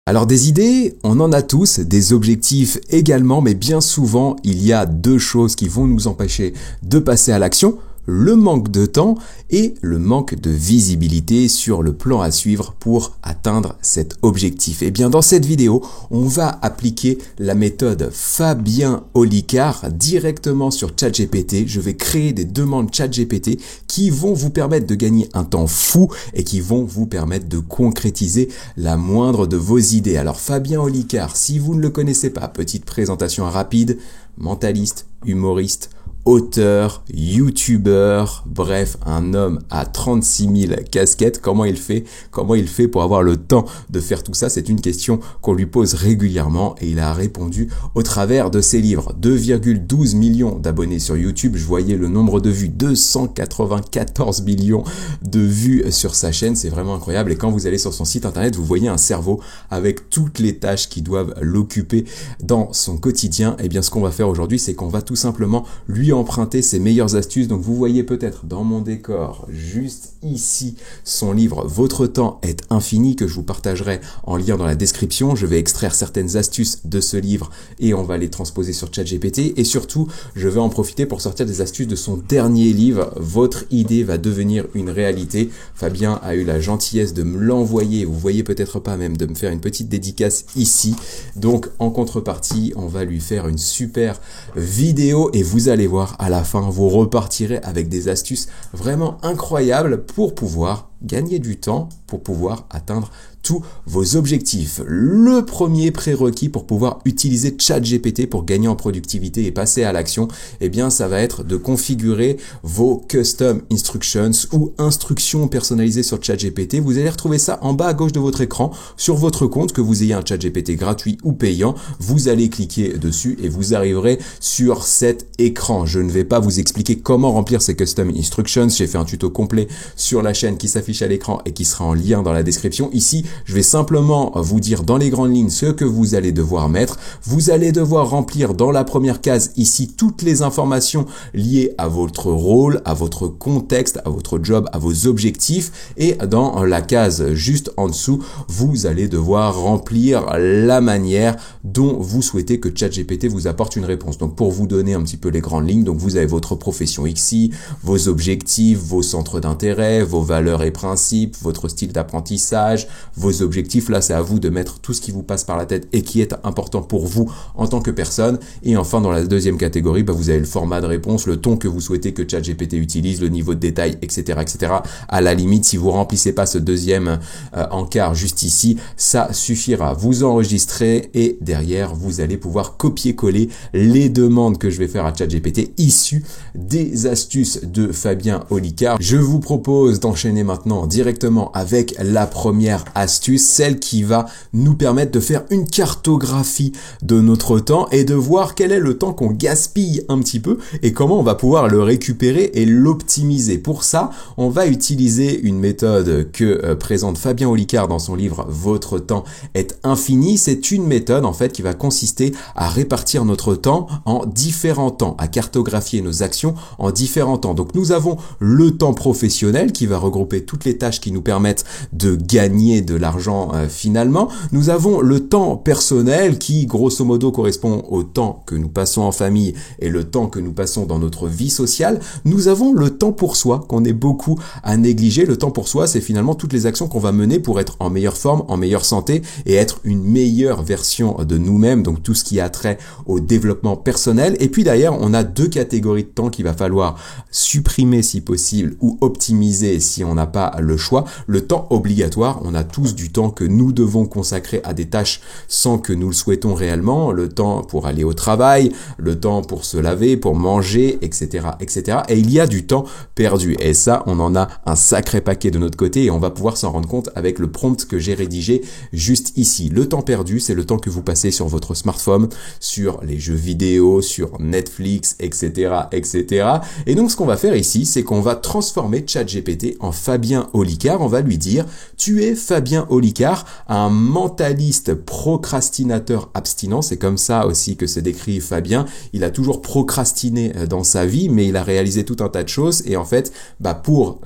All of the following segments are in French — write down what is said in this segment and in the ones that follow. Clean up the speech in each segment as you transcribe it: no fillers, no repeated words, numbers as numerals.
Alors des idées, on en a tous, des objectifs également, mais bien souvent, il y a deux choses qui vont nous empêcher de passer à l'action, le manque de temps et le manque de visibilité sur le plan à suivre pour atteindre cet objectif. Et bien dans cette vidéo, on va appliquer la méthode Fabien Olicard directement sur ChatGPT. Je vais créer des demandes ChatGPT qui vont vous permettre de gagner un temps fou et qui vont vous permettre de concrétiser la moindre de vos idées. Alors Fabien Olicard, si vous ne le connaissez pas, petite présentation rapide, mentaliste, humoriste, auteur, youtubeur, bref, un homme à 36 000 casquettes. Comment il fait pour avoir le temps de faire tout ça? C'est une question qu'on lui pose régulièrement et il a répondu au travers de ses livres. 2,12 millions d'abonnés sur YouTube. Je voyais le nombre de vues, 294 millions de vues sur sa chaîne. C'est vraiment incroyable. Et quand vous allez sur son site internet, vous voyez un cerveau avec toutes les tâches qui doivent l'occuper dans son quotidien. Et bien, ce qu'on va faire aujourd'hui, c'est qu'on va tout simplement lui emprunter ses meilleures astuces. Donc vous voyez peut-être dans mon décor juste ici son livre Votre temps est infini que je vous partagerai en lien dans la description. Je vais extraire certaines astuces de ce livre et on va les transposer sur ChatGPT et surtout je vais en profiter pour sortir des astuces de son dernier livre Votre idée va devenir une réalité. Fabien a eu la gentillesse de me l'envoyer, vous voyez peut-être pas, même de me faire une petite dédicace ici. Donc en contrepartie on va lui faire une super vidéo et vous allez voir à la fin, vous repartirez avec des astuces vraiment incroyables pour pouvoir gagner du temps, pour pouvoir atteindre tous vos objectifs. Le premier prérequis pour pouvoir utiliser ChatGPT pour gagner en productivité et passer à l'action, eh bien, ça va être de configurer vos custom instructions ou instructions personnalisées sur ChatGPT. Vous allez retrouver ça en bas à gauche de votre écran sur votre compte, que vous ayez un ChatGPT gratuit ou payant. Vous allez cliquer dessus et vous arriverez sur cet écran. Je ne vais pas vous expliquer comment remplir ces custom instructions. J'ai fait un tuto complet sur la chaîne qui s'affiche à l'écran et qui sera en lien dans la description. Ici, je vais simplement vous dire dans les grandes lignes ce que vous allez devoir mettre. Vous allez devoir remplir dans la première case ici toutes les informations liées à votre rôle, à votre contexte, à votre job, à vos objectifs. Et dans la case juste en dessous, vous allez devoir remplir la manière dont vous souhaitez que ChatGPT vous apporte une réponse. Donc pour vous donner un petit peu les grandes lignes, donc vous avez votre profession ici, vos objectifs, vos centres d'intérêt, vos valeurs et principes, votre style d'apprentissage, vos objectifs. Là, c'est à vous de mettre tout ce qui vous passe par la tête et qui est important pour vous en tant que personne. Et enfin, dans la deuxième catégorie, vous avez le format de réponse, le ton que vous souhaitez que ChatGPT utilise, le niveau de détail, etc., etc. À la limite, si vous remplissez pas ce deuxième encart juste ici, ça suffira. Vous enregistrez et derrière, vous allez pouvoir copier-coller les demandes que je vais faire à ChatGPT issues des astuces de Fabien Olicard. Je vous propose d'enchaîner maintenant directement avec la première astuce, celle qui va nous permettre de faire une cartographie de notre temps et de voir quel est le temps qu'on gaspille un petit peu et comment on va pouvoir le récupérer et l'optimiser. Pour ça, on va utiliser une méthode que présente Fabien Olicard dans son livre Votre temps est infini. C'est une méthode en fait qui va consister à répartir notre temps en différents temps, à cartographier nos actions en différents temps. Donc nous avons le temps professionnel qui va regrouper toutes les tâches qui nous permettent de gagner de l'argent finalement. Nous avons le temps personnel qui grosso modo correspond au temps que nous passons en famille et le temps que nous passons dans notre vie sociale. Nous avons le temps pour soi qu'on est beaucoup à négliger. Le temps pour soi, c'est finalement toutes les actions qu'on va mener pour être en meilleure forme, en meilleure santé et être une meilleure version de nous-mêmes. Donc tout ce qui a trait au développement personnel. Et puis derrière, on a deux catégories de temps qu'il va falloir supprimer si possible ou optimiser si on n'a pas le choix. Le temps obligatoire, on a tous du temps que nous devons consacrer à des tâches sans que nous le souhaitons réellement, le temps pour aller au travail, le temps pour se laver, pour manger, etc., etc. Et il y a du temps perdu. Et ça, on en a un sacré paquet de notre côté et on va pouvoir s'en rendre compte avec le prompt que j'ai rédigé juste ici. Le temps perdu, c'est le temps que vous passez sur votre smartphone, sur les jeux vidéo, sur Netflix, etc., etc. Et donc, ce qu'on va faire ici, c'est qu'on va transformer ChatGPT en Fabien Olicard. On va lui dire, tu es Fabien Fabien Olicard, un mentaliste procrastinateur abstinent. C'est comme ça aussi que se décrit Fabien. Il a toujours procrastiné dans sa vie, mais il a réalisé tout un tas de choses et en fait, pour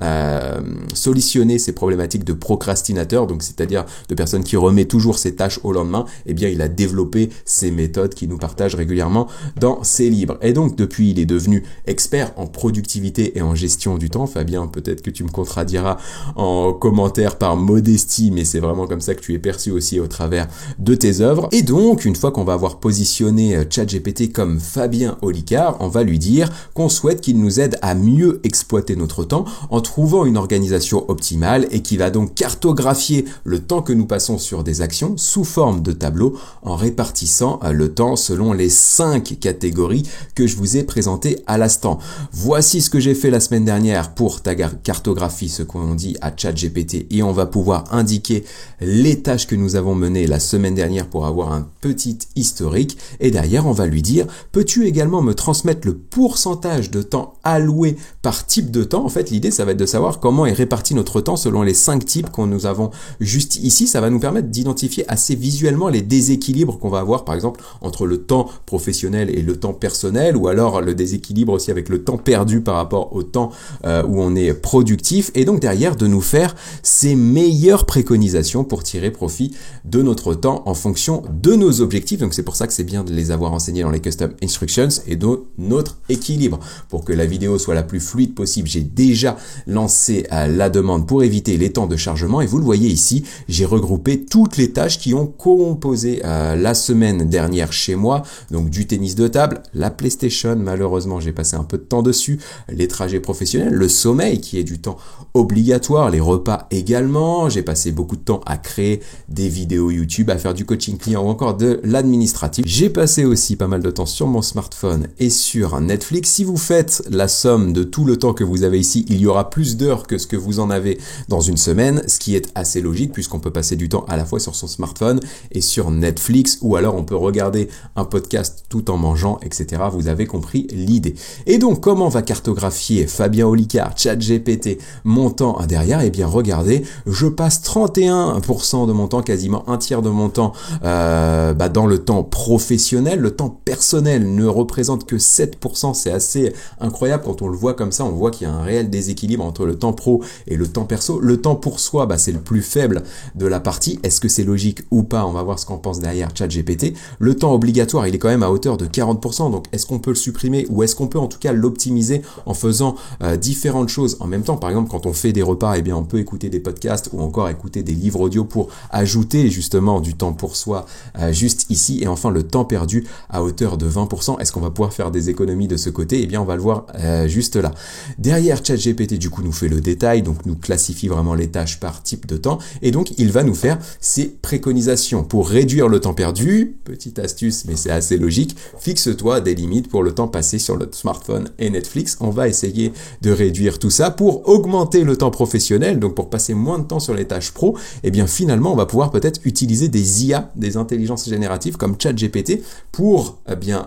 solutionner ces problématiques de procrastinateur, donc c'est-à-dire de personnes qui remet toujours ses tâches au lendemain, eh bien il a développé ces méthodes qu'il nous partage régulièrement dans ses livres. Et donc depuis, il est devenu expert en productivité et en gestion du temps. Fabien, peut-être que tu me contrediras en commentaire par modestie, mais c'est vraiment comme ça que tu es perçu aussi au travers de tes œuvres. Et donc, une fois qu'on va avoir positionné ChatGPT comme Fabien Olicard, on va lui dire qu'on souhaite qu'il nous aide à mieux exploiter notre temps en trouvant une organisation optimale et qui va donc cartographier le temps que nous passons sur des actions sous forme de tableau en répartissant le temps selon les 5 catégories que je vous ai présentées à l'instant. Voici ce que j'ai fait la semaine dernière pour ta cartographie, ce qu'on dit à ChatGPT, et on va pouvoir indiquer les tâches que nous avons menées la semaine dernière pour avoir un petit historique. Et derrière, on va lui dire, peux-tu également me transmettre le pourcentage de temps alloué par type de temps? En fait, l'idée, ça va être de savoir comment est réparti notre temps selon les 5 types qu'on nous avons juste ici. Ça va nous permettre d'identifier assez visuellement les déséquilibres qu'on va avoir, par exemple, entre le temps professionnel et le temps personnel, ou alors le déséquilibre aussi avec le temps perdu par rapport au temps où on est productif. Et donc derrière, de nous faire ces meilleures préconisations pour tirer profit de notre temps en fonction de nos objectifs. Donc c'est pour ça que c'est bien de les avoir enseignés dans les Custom Instructions et de notre équilibre. Pour que la vidéo soit la plus fluide possible, j'ai déjà lancé la demande pour éviter les temps de chargement et vous le voyez ici, j'ai regroupé toutes les tâches qui ont composé la semaine dernière chez moi. Donc du tennis de table, la PlayStation, malheureusement j'ai passé un peu de temps dessus, les trajets professionnels, le sommeil qui est du temps obligatoire, les repas également. J'ai passé beaucoup de temps à créer des vidéos YouTube, à faire du coaching client ou encore de l'administratif. J'ai passé aussi pas mal de temps sur mon smartphone et sur Netflix. Si vous faites la somme de tout le temps que vous avez ici, il y aura plus d'heures que ce que vous en avez dans une semaine, ce qui est assez logique puisqu'on peut passer du temps à la fois sur son smartphone et sur Netflix, ou alors on peut regarder un podcast tout en mangeant, etc. Vous avez compris l'idée. Et donc, comment va cartographier Fabien Olicard, ChatGPT, mon temps derrière? Eh bien, regardez, je passe 31% de mon temps, quasiment un tiers de mon temps dans le temps professionnel. Le temps personnel ne représente que 7%. C'est assez incroyable quand on le voit comme ça. On voit qu'il y a un réel déséquilibre entre le temps pro et le temps perso. Le temps pour soi, c'est le plus faible de la partie. Est-ce que c'est logique ou pas? On va voir ce qu'en pense derrière ChatGPT. Le temps obligatoire, il est quand même à hauteur de 40%. Donc, est-ce qu'on peut le supprimer ou est-ce qu'on peut en tout cas l'optimiser en faisant différentes choses en même temps? Par exemple, quand on fait des repas, eh bien, on peut écouter des podcasts ou encore écouter des livres audio pour ajouter justement du temps pour soi juste ici. Et enfin, le temps perdu à hauteur de 20%. Est-ce qu'on va pouvoir faire des économies de ce côté? Eh bien, on va le voir juste là. Derrière, ChatGPT, du coup, nous fait le détail, donc nous classifie vraiment les tâches par type de temps. Et donc, il va nous faire ses préconisations pour réduire le temps perdu. Petite astuce, mais c'est assez logique. Fixe-toi des limites pour le temps passé sur le smartphone et Netflix. On va essayer de réduire tout ça pour augmenter le temps professionnel, donc pour passer moins de temps sur les tâches pro. Et bien finalement, on va pouvoir peut-être utiliser des IA, des intelligences génératives comme ChatGPT pour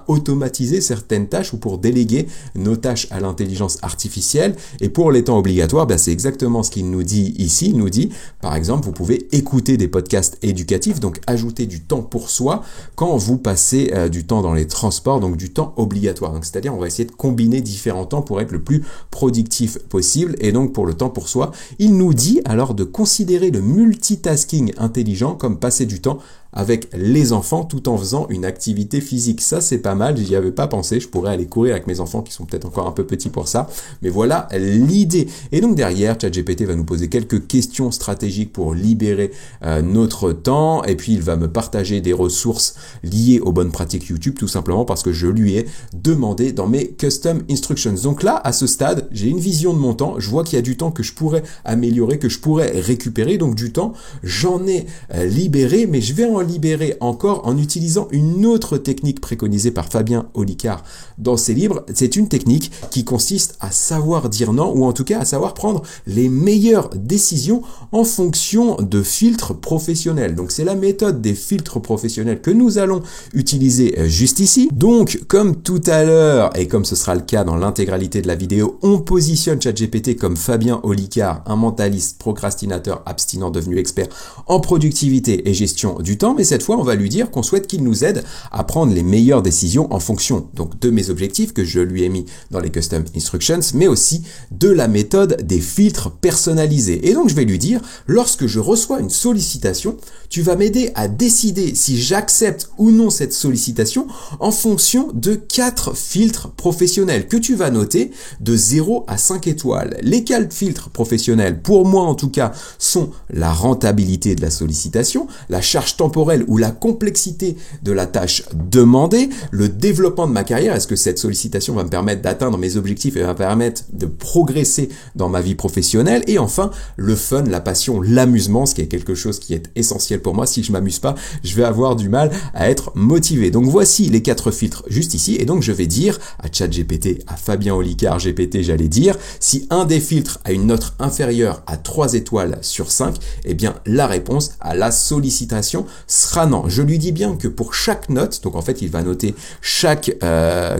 automatiser certaines tâches ou pour déléguer nos tâches à l'intelligence artificielle. Et pour les temps obligatoires, c'est exactement ce qu'il nous dit ici. Il nous dit, par exemple, vous pouvez écouter des podcasts éducatifs, donc ajouter du temps pour soi quand vous passez du temps dans les transports, donc du temps obligatoire. Donc c'est-à-dire, on va essayer de combiner différents temps pour être le plus productif possible. Et donc pour le temps pour soi, il nous dit alors de considérer le multitasking intelligent comme passer du temps avec les enfants tout en faisant une activité physique. Ça, c'est pas mal, j'y avais pas pensé, je pourrais aller courir avec mes enfants qui sont peut-être encore un peu petits pour ça, mais voilà l'idée. Et donc derrière, ChatGPT va nous poser quelques questions stratégiques pour libérer notre temps, et puis il va me partager des ressources liées aux bonnes pratiques YouTube, tout simplement parce que je lui ai demandé dans mes Custom Instructions. Donc là, à ce stade, j'ai une vision de mon temps, je vois qu'il y a du temps que je pourrais améliorer, que je pourrais récupérer, donc du temps, j'en ai libéré, mais je vais en libérer encore en utilisant une autre technique préconisée par Fabien Olicard dans ses livres. C'est une technique qui consiste à savoir dire non, ou en tout cas à savoir prendre les meilleures décisions en fonction de filtres professionnels. Donc c'est la méthode des filtres professionnels que nous allons utiliser juste ici. Donc comme tout à l'heure, et comme ce sera le cas dans l'intégralité de la vidéo, on positionne ChatGPT comme Fabien Olicard, un mentaliste procrastinateur abstinent devenu expert en productivité et gestion du temps, mais cette fois on va lui dire qu'on souhaite qu'il nous aide à prendre les meilleures décisions en fonction donc de mes objectifs que je lui ai mis dans les custom instructions, mais aussi de la méthode des filtres personnalisés. Et donc je vais lui dire, lorsque je reçois une sollicitation, tu vas m'aider à décider si j'accepte ou non cette sollicitation en fonction de 4 filtres professionnels que tu vas noter de 0 à 5 étoiles. Les 4 filtres professionnels, pour moi en tout cas, sont la rentabilité de la sollicitation, la charge temporelle ou la complexité de la tâche demandée, le développement de ma carrière, est-ce que cette sollicitation va me permettre d'atteindre mes objectifs et va me permettre de progresser dans ma vie professionnelle, et enfin le fun, la passion, l'amusement, ce qui est quelque chose qui est essentiel pour moi. Si je m'amuse pas, je vais avoir du mal à être motivé. Donc voici les 4 filtres juste ici, et donc je vais dire à ChatGPT, à Fabien Olicard GPT, j'allais dire, si un des filtres a une note inférieure à 3 étoiles sur 5, eh bien la réponse à la sollicitation sera non. Je lui dis bien que pour chaque note, donc en fait il va noter chaque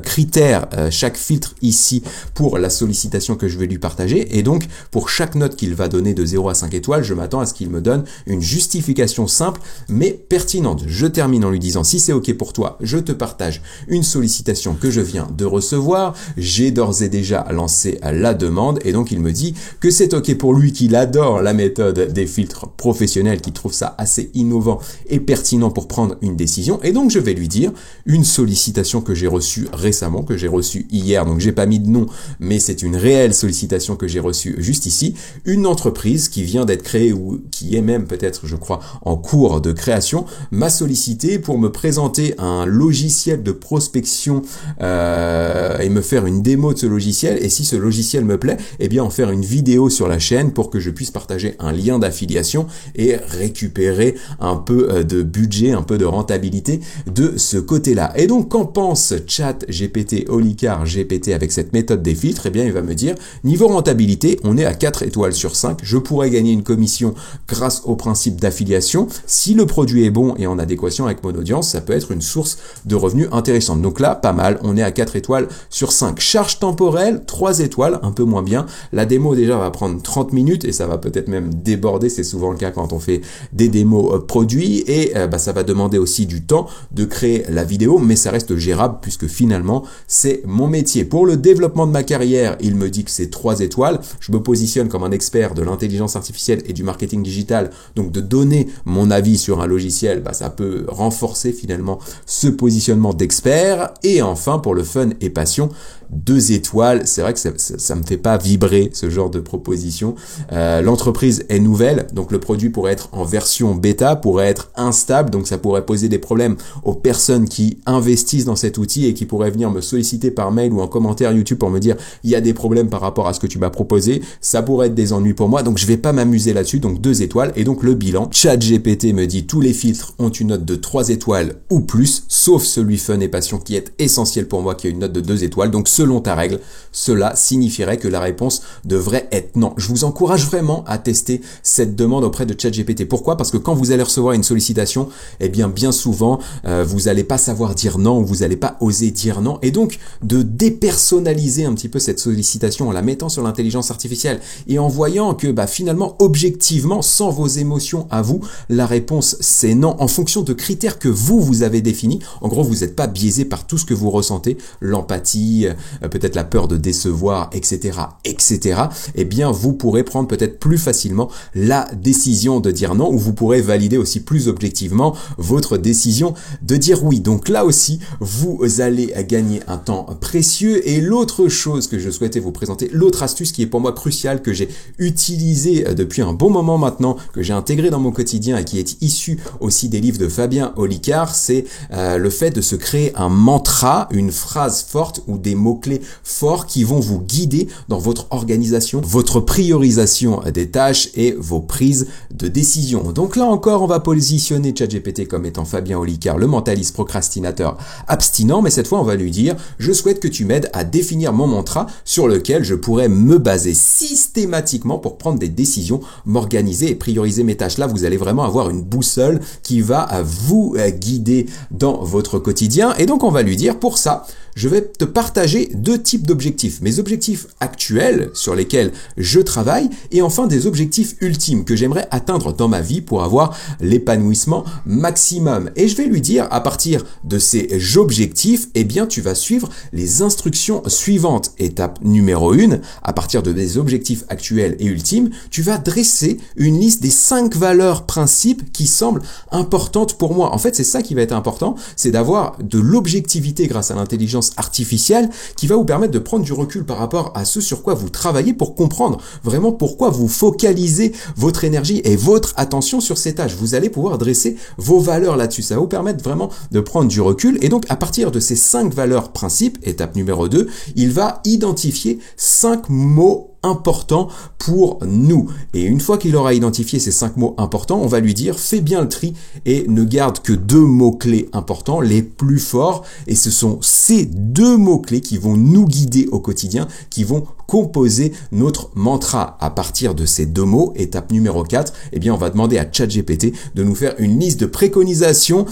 critère, chaque filtre ici pour la sollicitation que je vais lui partager, et donc pour chaque note qu'il va donner de 0 à 5 étoiles, je m'attends à ce qu'il me donne une justification simple mais pertinente. Je termine en lui disant, si c'est ok pour toi, je te partage une sollicitation que je viens de recevoir, j'ai d'ores et déjà lancé la demande, et donc il me dit que c'est ok pour lui, qu'il adore la méthode des filtres professionnels, qu'il trouve ça assez innovant et pertinent pour prendre une décision. Et donc je vais lui dire une sollicitation que j'ai reçue récemment, que j'ai reçue hier, donc j'ai pas mis de nom, mais c'est une réelle sollicitation que j'ai reçue juste ici, une entreprise qui vient d'être créée ou qui est même peut-être, je crois, en cours de création, m'a sollicité pour me présenter un logiciel de prospection et me faire une démo de ce logiciel, et si ce logiciel me plaît, eh bien en faire une vidéo sur la chaîne pour que je puisse partager un lien d'affiliation et récupérer un peu de budget, un peu de rentabilité de ce côté-là. Et donc qu'en pense ChatGPT Olicard GPT avec cette méthode des filtres? Eh bien il va me dire, niveau rentabilité, on est à 4 étoiles sur 5, je pourrais gagner une commission grâce au principe d'affiliation. Si le produit est bon et en adéquation avec mon audience, ça peut être une source de revenus intéressante. Donc là, pas mal, on est à 4 étoiles sur 5. Charge temporelle, 3 étoiles, un peu moins bien. La démo déjà va prendre 30 minutes et ça va peut-être même déborder, c'est souvent le cas quand on fait des démos produits, et ça va demander aussi du temps de créer la vidéo, mais ça reste gérable puisque finalement c'est mon métier. Pour le développement de ma carrière, il me dit que c'est 3 étoiles. Je me positionne comme un expert de l'intelligence artificielle et du marketing digital, donc de donner mon avis sur un logiciel, ça peut renforcer finalement ce positionnement d'expert. Et enfin pour le fun et passion, 2 étoiles, c'est vrai que ça me fait pas vibrer ce genre de proposition. L'entreprise est nouvelle, donc le produit pourrait être en version bêta, pourrait être instable, donc ça pourrait poser des problèmes aux personnes qui investissent dans cet outil et qui pourraient venir me solliciter par mail ou en commentaire YouTube pour me dire il y a des problèmes par rapport à ce que tu m'as proposé, ça pourrait être des ennuis pour moi, donc je vais pas m'amuser là-dessus. Donc 2 étoiles. Et donc le bilan, ChatGPT me dit tous les filtres ont une note de 3 étoiles ou plus, sauf celui fun et passion qui est essentiel pour moi, qui a une note de 2 étoiles. Donc selon ta règle, cela signifierait que la réponse devrait être non. Je vous encourage vraiment à tester cette demande auprès de ChatGPT. Pourquoi? Parce que quand vous allez recevoir une sollicitation, eh bien souvent, vous n'allez pas savoir dire non, ou vous n'allez pas oser dire non. Et donc, de dépersonnaliser un petit peu cette sollicitation en la mettant sur l'intelligence artificielle et en voyant que finalement, objectivement, sans vos émotions à vous, la réponse c'est non, en fonction de critères que vous avez définis. En gros, vous n'êtes pas biaisé par tout ce que vous ressentez, l'empathie, peut-être la peur de décevoir, etc., etc. Eh bien, vous pourrez prendre peut-être plus facilement la décision de dire non, ou vous pourrez valider aussi plus objectivement votre décision de dire oui. Donc là aussi, vous allez gagner un temps précieux. Et l'autre chose que je souhaitais vous présenter, l'autre astuce qui est pour moi cruciale, que j'ai utilisée depuis un bon moment maintenant, que j'ai intégré dans mon quotidien et qui est issue aussi des livres de Fabien Olicard, c'est le fait de se créer un mantra, une phrase forte ou des mots-clés forts qui vont vous guider dans votre organisation, votre priorisation des tâches et vos prises de décision. Donc là encore, on va positionner mentionner ChatGPT comme étant Fabien Olicard, le mentaliste procrastinateur abstinent, mais cette fois on va lui dire « Je souhaite que tu m'aides à définir mon mantra sur lequel je pourrais me baser systématiquement pour prendre des décisions, m'organiser et prioriser mes tâches. » Là, vous allez vraiment avoir une boussole qui va vous guider dans votre quotidien. Et donc, on va lui dire, pour ça, je vais te partager 2 types d'objectifs. Mes objectifs actuels sur lesquels je travaille et enfin des objectifs ultimes que j'aimerais atteindre dans ma vie pour avoir l'épanouissement maximum. Et je vais lui dire, à partir de ces objectifs, eh bien, tu vas suivre les instructions suivantes. Étape numéro 1, à partir de mes objectifs actuels et ultimes, tu vas dresser une liste des 5 valeurs principes qui semblent importantes pour moi. En fait, c'est ça qui va être important, c'est d'avoir de l'objectivité grâce à l'intelligence artificielle qui va vous permettre de prendre du recul par rapport à ce sur quoi vous travaillez pour comprendre vraiment pourquoi vous focalisez votre énergie et votre attention sur ces tâches. Vous allez pouvoir dresser vos valeurs là-dessus. Ça va vous permettre vraiment de prendre du recul et donc à partir de ces 5 valeurs principes, étape numéro 2, il va identifier 5 mots importants pour nous. Et une fois qu'il aura identifié ces 5 mots importants, on va lui dire fais bien le tri et ne garde que 2 mots-clés importants, les plus forts. Et ce sont ces 2 mots-clés qui vont nous guider au quotidien, qui vont composer notre mantra. À partir de ces 2 mots, étape numéro 4, eh bien, on va demander à ChatGPT de nous faire une liste de préconisations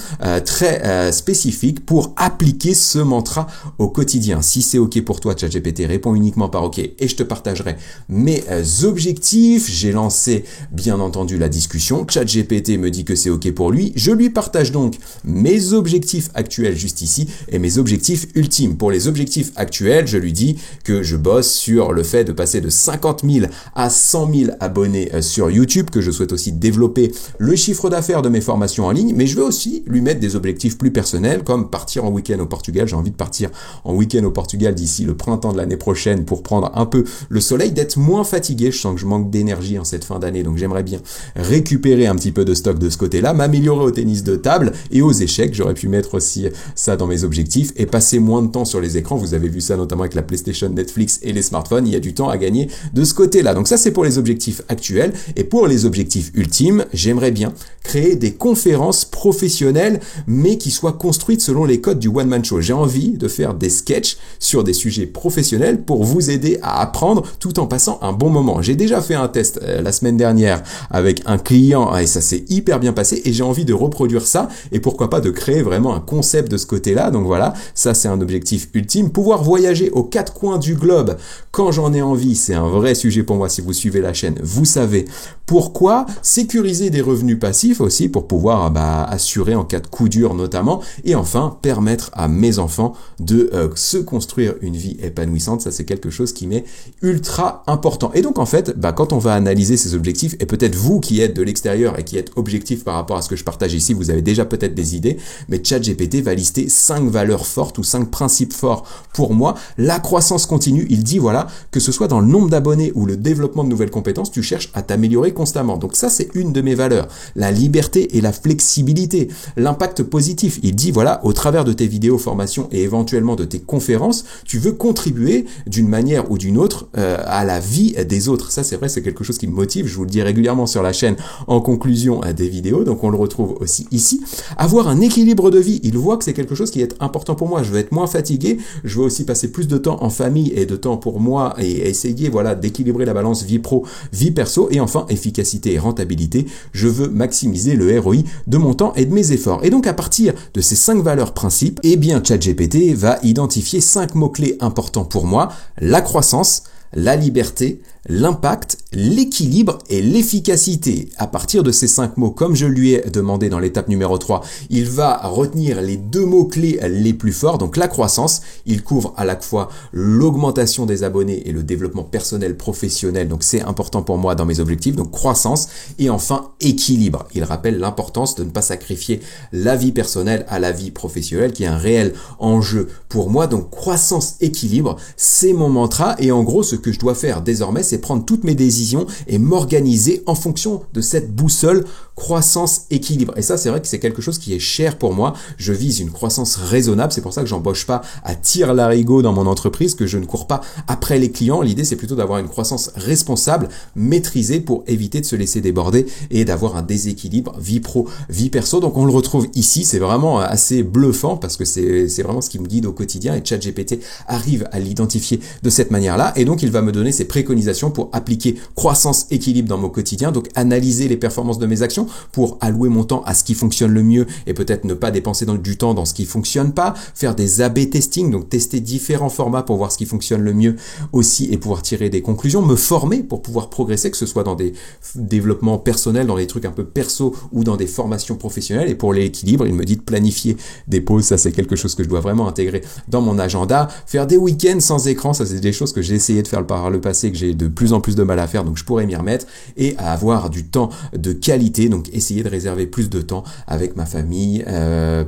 très spécifiques pour appliquer ce mantra au quotidien. Si c'est OK pour toi, ChatGPT, réponds uniquement par OK et je te partagerai mes objectifs. J'ai lancé, bien entendu, la discussion. ChatGPT me dit que c'est OK pour lui. Je lui partage donc mes objectifs actuels juste ici et mes objectifs ultimes. Pour les objectifs actuels, je lui dis que je bosse sur le fait de passer de 50 000 à 100 000 abonnés sur YouTube, que je souhaite aussi développer le chiffre d'affaires de mes formations en ligne, mais je veux aussi lui mettre des objectifs plus personnels comme partir en week-end au Portugal. J'ai envie de partir en week-end au Portugal d'ici le printemps de l'année prochaine pour prendre un peu le soleil, d'être moins fatigué. Je sens que je manque d'énergie en cette fin d'année, donc j'aimerais bien récupérer un petit peu de stock de ce côté-là, m'améliorer au tennis de table et aux échecs. J'aurais pu mettre aussi ça dans mes objectifs et passer moins de temps sur les écrans. Vous avez vu ça notamment avec la PlayStation, Netflix et les smartphones. Il y a du temps à gagner de ce côté-là. Donc ça, c'est pour les objectifs actuels. Et pour les objectifs ultimes, j'aimerais bien créer des conférences professionnelles, mais qui soient construites selon les codes du one-man show. J'ai envie de faire des sketchs sur des sujets professionnels pour vous aider à apprendre tout en passant un bon moment. J'ai déjà fait un test la semaine dernière avec un client et ça s'est hyper bien passé et j'ai envie de reproduire ça et pourquoi pas de créer vraiment un concept de ce côté-là. Donc voilà, ça c'est un objectif ultime. Pouvoir voyager aux 4 coins du globe quand j'en ai envie, c'est un vrai sujet pour moi. Si vous suivez la chaîne, vous savez pourquoi. Sécuriser des revenus passifs aussi pour pouvoir assurer en cas de coup dur notamment. Et enfin, permettre à mes enfants de se construire une vie épanouissante. Ça, c'est quelque chose qui m'est ultra important. Et donc, en fait, quand on va analyser ces objectifs, et peut-être vous qui êtes de l'extérieur et qui êtes objectif par rapport à ce que je partage ici, vous avez déjà peut-être des idées, mais ChatGPT va lister 5 valeurs fortes ou 5 principes forts pour moi. La croissance continue, il dit voilà, que ce soit dans le nombre d'abonnés ou le développement de nouvelles compétences, tu cherches à t'améliorer constamment. Donc ça, c'est une de mes valeurs. La liberté et la flexibilité. L'impact positif. Il dit, voilà, au travers de tes vidéos, formations et éventuellement de tes conférences, tu veux contribuer d'une manière ou d'une autre à la vie des autres. Ça, c'est vrai, c'est quelque chose qui me motive. Je vous le dis régulièrement sur la chaîne en conclusion des vidéos. Donc on le retrouve aussi ici. Avoir un équilibre de vie. Il voit que c'est quelque chose qui est important pour moi. Je veux être moins fatigué. Je veux aussi passer plus de temps en famille et de temps pour moi et essayer d'équilibrer la balance vie pro, vie perso. Et enfin, efficacité et rentabilité. Je veux maximiser le ROI de mon temps et de mes efforts. Et donc, à partir de ces 5 valeurs principes, eh bien, ChatGPT va identifier 5 mots-clés importants pour moi. La croissance, la liberté, l'impact, l'équilibre et l'efficacité. À partir de ces 5 mots, comme je lui ai demandé dans l'étape numéro 3, il va retenir les 2 mots-clés les plus forts. Donc la croissance, il couvre à la fois l'augmentation des abonnés et le développement personnel, professionnel. Donc c'est important pour moi dans mes objectifs. Donc croissance et enfin équilibre. Il rappelle l'importance de ne pas sacrifier la vie personnelle à la vie professionnelle qui est un réel enjeu pour moi. Donc croissance, équilibre, c'est mon mantra et en gros ce que je dois faire désormais, c'est prendre toutes mes décisions et m'organiser en fonction de cette boussole croissance équilibre. Et ça, c'est vrai que c'est quelque chose qui est cher pour moi. Je vise une croissance raisonnable. C'est pour ça que j'embauche pas à tire-larigot dans mon entreprise, que je ne cours pas après les clients. L'idée, c'est plutôt d'avoir une croissance responsable, maîtrisée, pour éviter de se laisser déborder et d'avoir un déséquilibre vie pro, vie perso. Donc on le retrouve ici. C'est vraiment assez bluffant parce que c'est vraiment ce qui me guide au quotidien, et ChatGPT arrive à l'identifier de cette manière-là. Et donc il va me donner ses préconisations pour appliquer croissance équilibre dans mon quotidien. Donc analyser les performances de mes actions pour allouer mon temps à ce qui fonctionne le mieux et peut-être ne pas dépenser du temps dans ce qui fonctionne pas, faire des A/B testing, donc tester différents formats pour voir ce qui fonctionne le mieux aussi et pouvoir tirer des conclusions, me former pour pouvoir progresser, que ce soit dans des développements personnels, dans des trucs un peu perso ou dans des formations professionnelles. Et pour l'équilibre, il me dit de planifier des pauses, ça c'est quelque chose que je dois vraiment intégrer dans mon agenda, faire des week-ends sans écran, ça c'est des choses que j'ai essayé de faire par le passé, que j'ai de plus en plus de mal à faire, donc je pourrais m'y remettre, et à avoir du temps de qualité, donc essayer de réserver plus de temps avec ma famille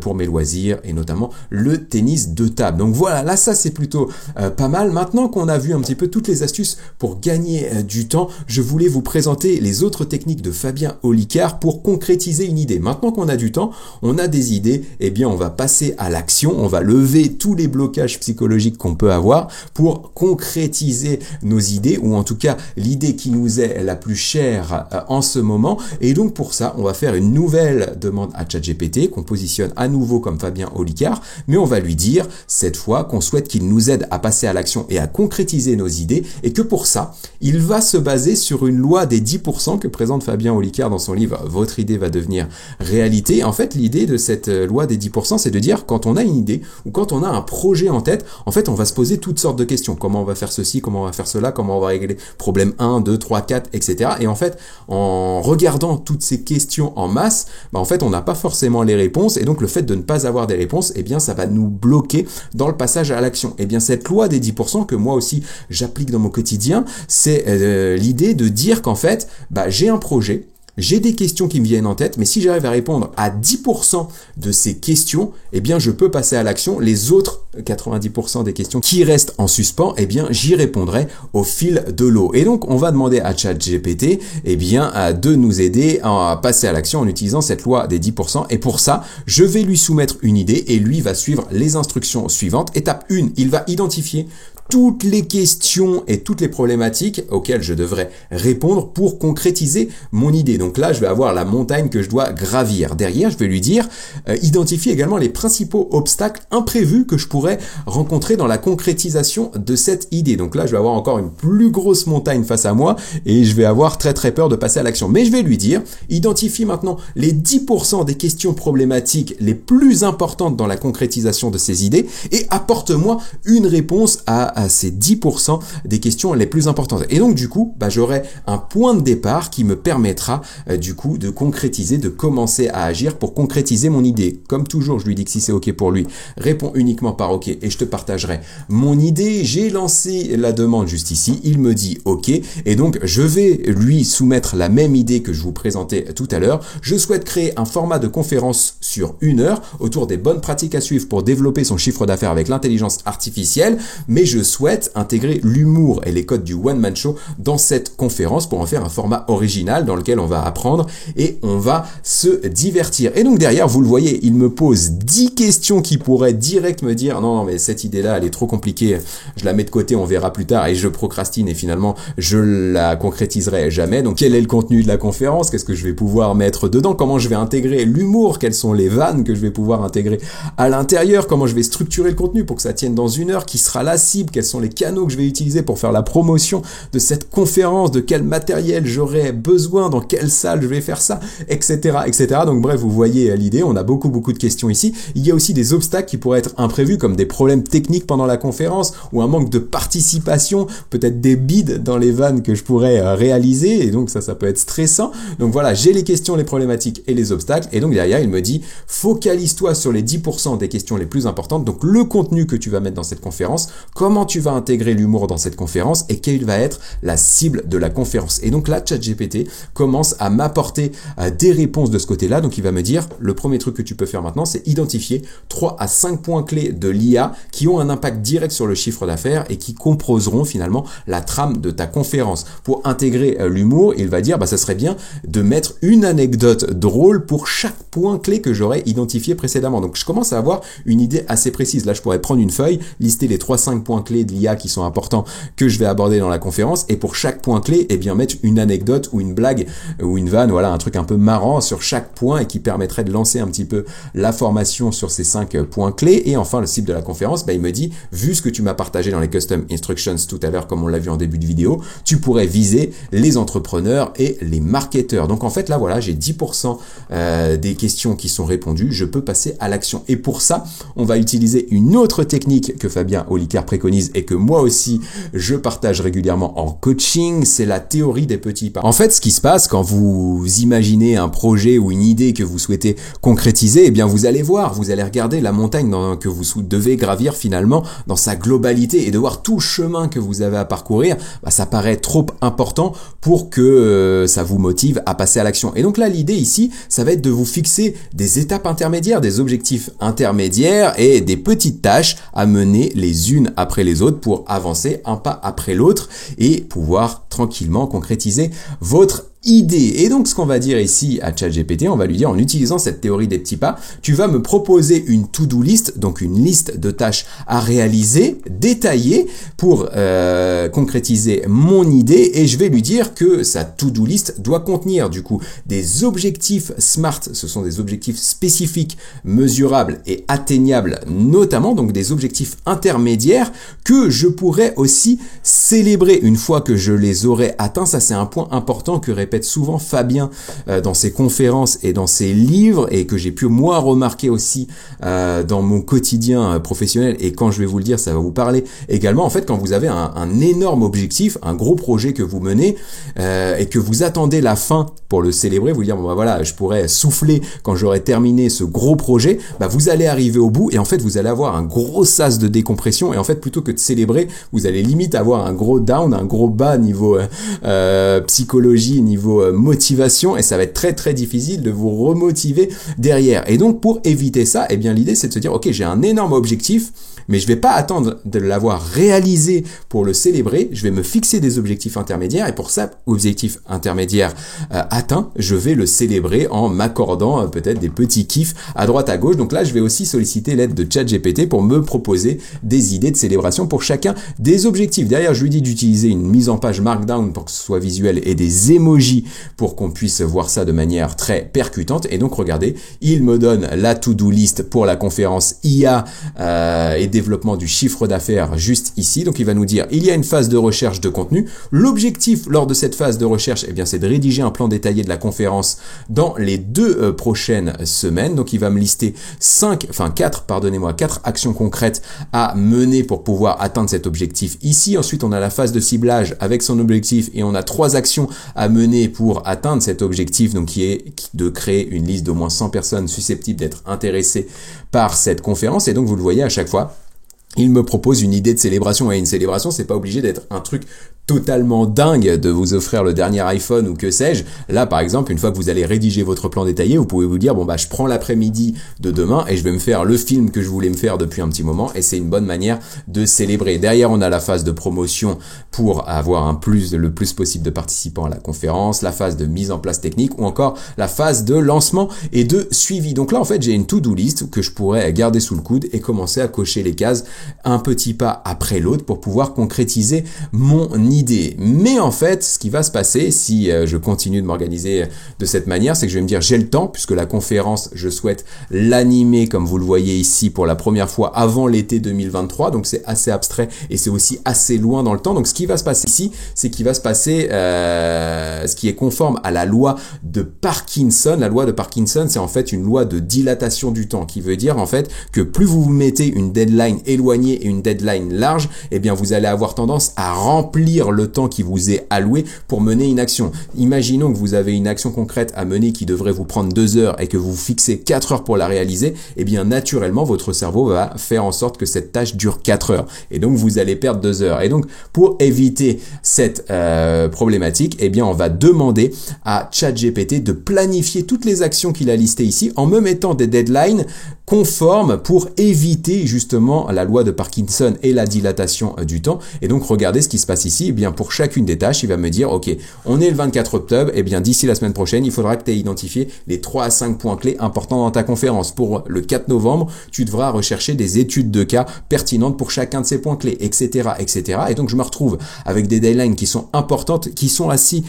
pour mes loisirs et notamment le tennis de table. Donc voilà, là ça c'est plutôt pas mal. Maintenant qu'on a vu un petit peu toutes les astuces pour gagner du temps, je voulais vous présenter les autres techniques de Fabien Olicard pour concrétiser une idée. Maintenant qu'on a du temps, on a des idées, eh bien on va passer à l'action, on va lever tous les blocages psychologiques qu'on peut avoir pour concrétiser nos idées, ou en tout cas l'idée qui nous est la plus chère en ce moment. Et donc pour ça, on va faire une nouvelle demande à ChatGPT qu'on positionne à nouveau comme Fabien Olicard, mais on va lui dire cette fois qu'on souhaite qu'il nous aide à passer à l'action et à concrétiser nos idées, et que pour ça, il va se baser sur une loi des 10% que présente Fabien Olicard dans son livre Votre idée va devenir réalité. En fait, l'idée de cette loi des 10%, c'est de dire quand on a une idée ou quand on a un projet en tête, en fait, on va se poser toutes sortes de questions. Comment on va faire ceci, comment on va faire cela, comment on va régler problème 1, 2, 3, 4, etc. Et en fait, en regardant toutes ces questions en masse, en fait, on n'a pas forcément les réponses, et donc le fait de ne pas avoir des réponses, eh bien, ça va nous bloquer dans le passage à l'action. Eh bien, cette loi des 10% que moi aussi j'applique dans mon quotidien, c'est l'idée de dire qu'en fait, j'ai un projet, j'ai des questions qui me viennent en tête, mais si j'arrive à répondre à 10% de ces questions, eh bien, je peux passer à l'action. Les autres 90% des questions qui restent en suspens, eh bien, j'y répondrai au fil de l'eau. Et donc, on va demander à ChatGPT, eh bien, de nous aider à passer à l'action en utilisant cette loi des 10%. Et pour ça, je vais lui soumettre une idée et lui va suivre les instructions suivantes. Étape 1, il va identifier toutes les questions et toutes les problématiques auxquelles je devrais répondre pour concrétiser mon idée. Donc là, je vais avoir la montagne que je dois gravir. Derrière, je vais lui dire, identifie également les principaux obstacles imprévus que je pourrais rencontrer dans la concrétisation de cette idée. Donc là, je vais avoir encore une plus grosse montagne face à moi et je vais avoir très très peur de passer à l'action. Mais je vais lui dire, identifie maintenant les 10% des questions problématiques les plus importantes dans la concrétisation de ces idées et apporte-moi une réponse à ces 10% des questions les plus importantes. Et donc du coup, j'aurai un point de départ qui me permettra du coup de concrétiser, de commencer à agir pour concrétiser mon idée. Comme toujours, je lui dis que si c'est OK pour lui, réponds uniquement par OK et je te partagerai mon idée. J'ai lancé la demande juste ici, il me dit OK et donc je vais lui soumettre la même idée que je vous présentais tout à l'heure. Je souhaite créer un format de conférence sur 1 heure autour des bonnes pratiques à suivre pour développer son chiffre d'affaires avec l'intelligence artificielle, mais je souhaite intégrer l'humour et les codes du one-man show dans cette conférence pour en faire un format original dans lequel on va apprendre et on va se divertir. Et donc derrière, vous le voyez, il me pose 10 questions qui pourraient direct me dire non mais cette idée-là, elle est trop compliquée, je la mets de côté, on verra plus tard, et je procrastine et finalement je la concrétiserai jamais. Donc quel est le contenu de la conférence? Qu'est-ce que je vais pouvoir mettre dedans? Comment je vais intégrer l'humour? Quelles sont les vannes que je vais pouvoir intégrer à l'intérieur? Comment je vais structurer le contenu pour que ça tienne dans 1 heure? Qui sera la cible? Quels sont les canaux que je vais utiliser pour faire la promotion de cette conférence? De quel matériel j'aurai besoin? Dans quelle salle je vais faire ça? Etc. etc. Donc bref, vous voyez l'idée, on a beaucoup de questions ici. Il y a aussi des obstacles qui pourraient être imprévus comme des problèmes techniques pendant la conférence ou un manque de participation, peut-être des bides dans les vannes que je pourrais réaliser et donc ça peut être stressant. Donc voilà, j'ai les questions, les problématiques et les obstacles et donc derrière il me dit focalise-toi sur les 10% des questions les plus importantes, donc le contenu que tu vas mettre dans cette conférence, comment comment tu vas intégrer l'humour dans cette conférence et quelle va être la cible de la conférence. Et donc là, ChatGPT commence à m'apporter des réponses de ce côté-là. Donc il va me dire, le premier truc que tu peux faire maintenant, c'est identifier 3 à 5 points clés de l'IA qui ont un impact direct sur le chiffre d'affaires et qui composeront finalement la trame de ta conférence. Pour intégrer l'humour, il va dire, ça serait bien de mettre une anecdote drôle pour chaque point clé que j'aurais identifié précédemment. Donc je commence à avoir une idée assez précise. Là, je pourrais prendre une feuille, lister les 3-5 points clés de l'IA qui sont importants que je vais aborder dans la conférence et pour chaque point clé, mettre une anecdote ou une blague ou une vanne, voilà, un truc un peu marrant sur chaque point et qui permettrait de lancer un petit peu la formation sur ces 5 points clés. Et enfin, le cible de la conférence, il me dit, vu ce que tu m'as partagé dans les custom instructions tout à l'heure, comme on l'a vu en début de vidéo, tu pourrais viser les entrepreneurs et les marketeurs. Donc en fait, là, voilà, j'ai 10% des questions qui sont répondues. Je peux passer à l'action. Et pour ça, on va utiliser une autre technique que Fabien Olicard préconise et que moi aussi, je partage régulièrement en coaching, c'est la théorie des petits pas. En fait, ce qui se passe quand vous imaginez un projet ou une idée que vous souhaitez concrétiser, vous allez voir, vous allez regarder la montagne que vous devez gravir finalement dans sa globalité et de voir tout le chemin que vous avez à parcourir, ça paraît trop important pour que ça vous motive à passer à l'action. Et donc là, l'idée ici, ça va être de vous fixer des étapes intermédiaires, des objectifs intermédiaires et des petites tâches à mener les unes après les autres pour avancer un pas après l'autre et pouvoir tranquillement concrétiser votre idée. Et donc ce qu'on va dire ici à ChatGPT, on va lui dire, en utilisant cette théorie des petits pas, tu vas me proposer une to-do list, donc une liste de tâches à réaliser, détaillée pour concrétiser mon idée, et je vais lui dire que sa to-do list doit contenir du coup des objectifs SMART, ce sont des objectifs spécifiques, mesurables et atteignables notamment, donc des objectifs intermédiaires que je pourrais aussi célébrer une fois que je les aurai atteints. Ça, c'est un point important que répète souvent Fabien dans ses conférences et dans ses livres et que j'ai pu moi remarquer aussi dans mon quotidien professionnel, et quand je vais vous le dire, ça va vous parler également. En fait, quand vous avez un énorme objectif, un gros projet que vous menez et que vous attendez la fin pour le célébrer, vous dire voilà, je pourrais souffler quand j'aurai terminé ce gros projet, vous allez arriver au bout et en fait vous allez avoir un gros sas de décompression, et en fait plutôt que de célébrer, vous allez limite avoir un gros down, un gros bas niveau psychologie, niveau motivation, et ça va être très très difficile de vous remotiver derrière. Et donc pour éviter ça, l'idée c'est de se dire ok, j'ai un énorme objectif, mais je vais pas attendre de l'avoir réalisé pour le célébrer, je vais me fixer des objectifs intermédiaires, et pour ça, objectif intermédiaire atteint, je vais le célébrer en m'accordant peut-être des petits kiffs à droite à gauche. Donc là, je vais aussi solliciter l'aide de ChatGPT pour me proposer des idées de célébration pour chacun des objectifs. Derrière, je lui dis d'utiliser une mise en page Markdown pour que ce soit visuel et des emojis pour qu'on puisse voir ça de manière très percutante. Et donc, regardez, il me donne la to-do list pour la conférence IA et développement du chiffre d'affaires juste ici. Donc il va nous dire, il y a une phase de recherche de contenu. L'objectif lors de cette phase de recherche, c'est de rédiger un plan détaillé de la conférence dans les 2 prochaines semaines. Donc il va me lister 4 actions concrètes à mener pour pouvoir atteindre cet objectif ici. Ensuite, on a la phase de ciblage avec son objectif et on a 3 actions à mener pour atteindre cet objectif, donc qui est de créer une liste d'au moins 100 personnes susceptibles d'être intéressées par cette conférence. Et donc vous le voyez, à chaque fois, il me propose une idée de célébration, et une célébration, c'est pas obligé d'être un truc totalement dingue de vous offrir le dernier iPhone ou que sais-je. Là, par exemple, une fois que vous allez rédiger votre plan détaillé, vous pouvez vous dire, je prends l'après-midi de demain et je vais me faire le film que je voulais me faire depuis un petit moment, et c'est une bonne manière de célébrer. Derrière, on a la phase de promotion pour avoir le plus possible de participants à la conférence, la phase de mise en place technique ou encore la phase de lancement et de suivi. Donc là, en fait, j'ai une to-do list que je pourrais garder sous le coude et commencer à cocher les cases un petit pas après l'autre pour pouvoir concrétiser mon idée. Mais en fait, ce qui va se passer si je continue de m'organiser de cette manière, c'est que je vais me dire, j'ai le temps, puisque la conférence, je souhaite l'animer, comme vous le voyez ici, pour la première fois avant l'été 2023, donc c'est assez abstrait et c'est aussi assez loin dans le temps. Donc ce qui va se passer ici, c'est qu'il va se passer ce qui est conforme à la loi de Parkinson. La loi de Parkinson, c'est en fait une loi de dilatation du temps, qui veut dire en fait que plus vous vous mettez une deadline éloignée éloigné et une deadline large, eh bien vous allez avoir tendance à remplir le temps qui vous est alloué pour mener une action. Imaginons que vous avez une action concrète à mener qui devrait vous prendre 2 heures et que vous fixez 4 heures pour la réaliser, eh bien naturellement votre cerveau va faire en sorte que cette tâche dure 4 heures et donc vous allez perdre 2 heures. Et donc pour éviter cette problématique, eh bien on va demander à ChatGPT de planifier toutes les actions qu'il a listées ici en me mettant des deadlines conformes pour éviter justement la loi de Parkinson et la dilatation du temps. Et donc regardez ce qui se passe ici. Eh bien pour chacune des tâches, il va me dire ok, on est le 24 octobre, eh bien d'ici la semaine prochaine, il faudra que tu aies identifié les 3 à 5 points clés importants dans ta conférence. Pour le 4 novembre, tu devras rechercher des études de cas pertinentes pour chacun de ces points clés, etc., etc. Et donc je me retrouve avec des deadlines qui sont importantes, qui sont assez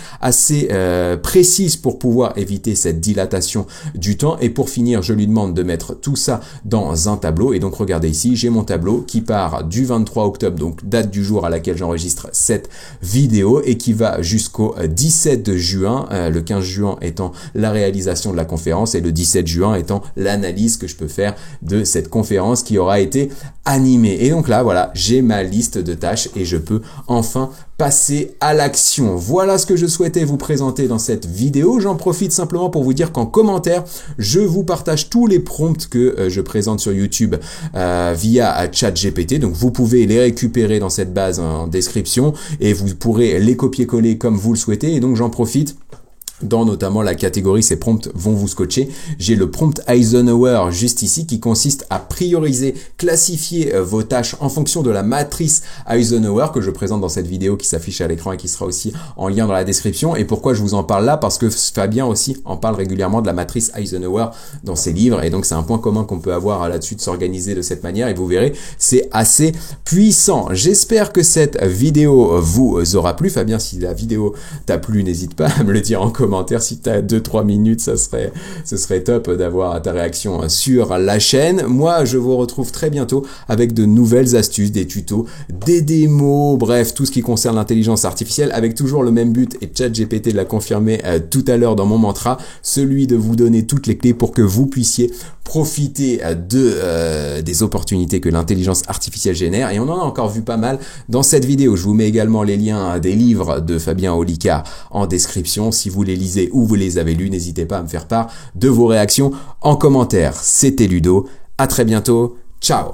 précises pour pouvoir éviter cette dilatation du temps. Et pour finir, je lui demande de mettre tout ça dans un tableau. Et donc regardez ici, j'ai mon tableau qui part du 23 octobre, donc date du jour à laquelle j'enregistre cette vidéo, et qui va jusqu'au 17 juin, le 15 juin étant la réalisation de la conférence et le 17 juin étant l'analyse que je peux faire de cette conférence qui aura été animée. Et donc là, voilà, j'ai ma liste de tâches et je peux enfin passer à l'action. Voilà ce que je souhaitais vous présenter dans cette vidéo. J'en profite simplement pour vous dire qu'en commentaire, je vous partage tous les prompts que je présente sur YouTube via ChatGPT. Donc vous pouvez les récupérer dans cette base en description et vous pourrez les copier-coller comme vous le souhaitez. Et donc j'en profite. Dans notamment la catégorie ces prompts vont vous scotcher. J'ai le prompt Eisenhower juste ici qui consiste à prioriser, classifier vos tâches en fonction de la matrice Eisenhower que je présente dans cette vidéo qui s'affiche à l'écran et qui sera aussi en lien dans la description. Et pourquoi je vous en parle là? Parce que Fabien aussi en parle régulièrement de la matrice Eisenhower dans ses livres et donc c'est un point commun qu'on peut avoir là-dessus de s'organiser de cette manière et vous verrez, c'est assez puissant. J'espère que cette vidéo vous aura plu. Fabien, si la vidéo t'a plu, n'hésite pas à me le dire en commentaire. Si tu as 2-3 minutes, ce serait top d'avoir ta réaction sur la chaîne. Moi, je vous retrouve très bientôt avec de nouvelles astuces, des tutos, des démos, bref, tout ce qui concerne l'intelligence artificielle avec toujours le même but, et ChatGPT l'a confirmé tout à l'heure dans mon mantra, celui de vous donner toutes les clés pour que vous puissiez profiter des opportunités que l'intelligence artificielle génère. Et on en a encore vu pas mal dans cette vidéo. Je vous mets également les liens des livres de Fabien Olicard en description. Si vous les lisez ou vous les avez lus, n'hésitez pas à me faire part de vos réactions en commentaire. C'était Ludo. À très bientôt. Ciao.